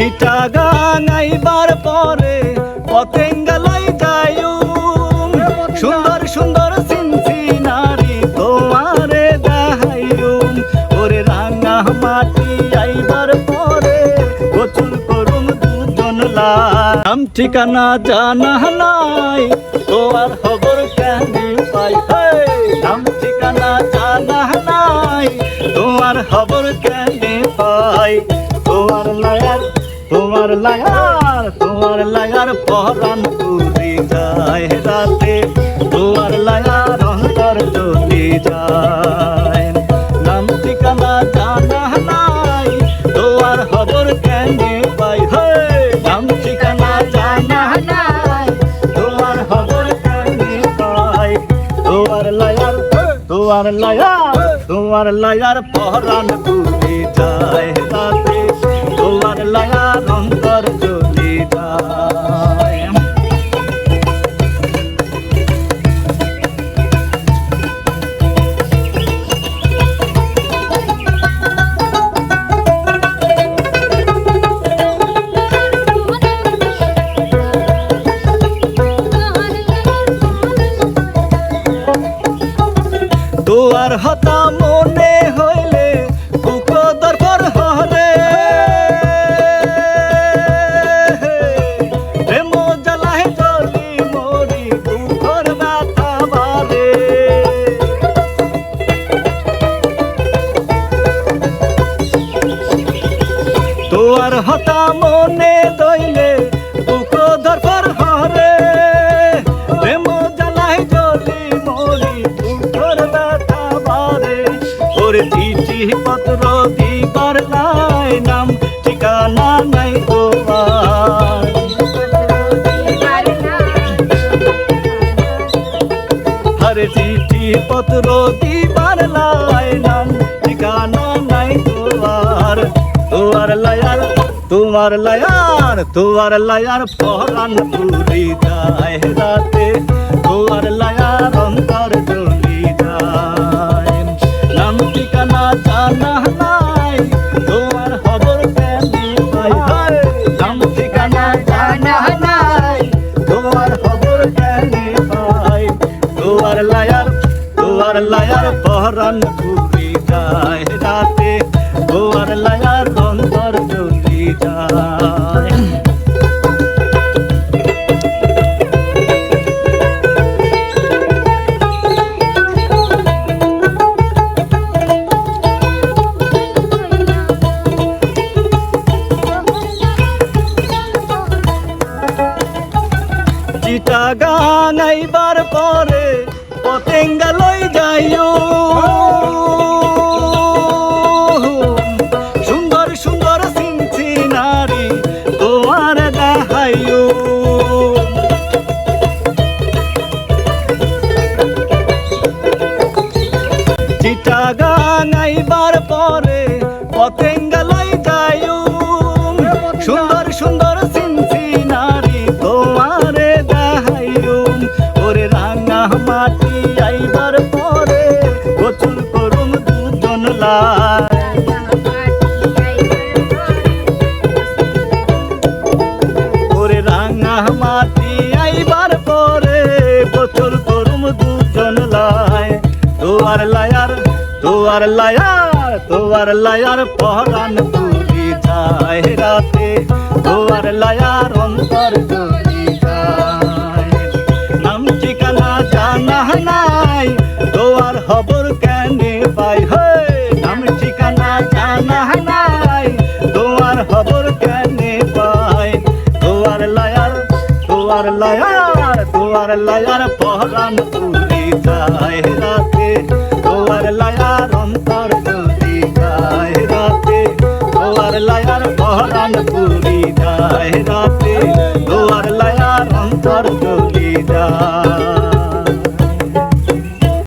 চিটাগাং আইবার পরে পতেঙ্গালয় যাইউম সুন্দর সুন্দর সিনসিনারি তোমারে দেখাইউম ওরে রাঙা মাটি আইবার পরে গোসল করুম দুজন নাম ঠিকানা জানা নাই তোমার খবর কেন পাই নাম ঠিকানা জানা নাই তোমার খবর কেন পাই তোমার লায়ার পরাণ পুরি যায় রাতে তোমার লায়ার অন্তর জ্বলি যায় নাম ঠিকানা জানা নাই তোমার খবর কেন পাই নাম ঠিকানা জানা নাই তোমার খবর কেন পাই তোমার লায়ার পরাণ পুরি যায় রাতে তোমার লায়ার অন্তর জ্বলি যায় তোয়ার হতা মনে হইলে বুক দরপর হরে প্রেম জ্বালায় জ্বলি মরি বুকর ব্যথা বারে তোয়ার হতা মনে দইলে বুক দরপর হরে প্রেম জ্বালায় জ্বলি মরি বুকর ব্যথা বারে ওরে চিঠি পত্র দিবার নাই নাম ঠিকানা নাই তোমার আরে চিঠি পত্র দিবার নাই নাম ঠিকানা নাই তোমার লায়ার পরাণ পুরি যায় রাতে তোমার লায়ার অন্তর জ্বলি যায় নাম ঠিকানা জানা নাই তোমার খবর কেন পাই নাম ঠিকানা জানা নাই তোমার খবর কেন পাই তোমার লায়ার পরাণ পুরি যায় রাতে তোমার লায়ার অন্তর জ্বলি যায় চিটাগাং আইবার পরে পতেঙ্গালয় যাইও সুন্দর সুন্দর সিনসিনারি তোমার দেখাইও চিটাগাং আইবার পরে পতেঙ্গালয় যাইও সুন্দর সুন্দর সিনসিনারি তোমারে দেখাইও ওরে রাঙা মাটি আইবার পরে গোসল করুম দুজন ওরে রাঙা মাটি আইবার পরে গোসল করুম দুজন তোমার লায়ার পরাণ পুরি যায় রাতে তোমার লায়ার অন্তর জ্বলি যায় নাম ঠিকানা জানা নাই তোমার খবর কেন পাই নাম ঠিকানা জানা নাই তোমার খবর কেন পাই তোমার লায়ার পরাণ পুরি যায় রাতে তোমার লায়ার অন্তর জ্বলি যায় রাতে তোমার লায়ার পরাণ পুরি যায় রাতে তোমার লায়ার অন্তর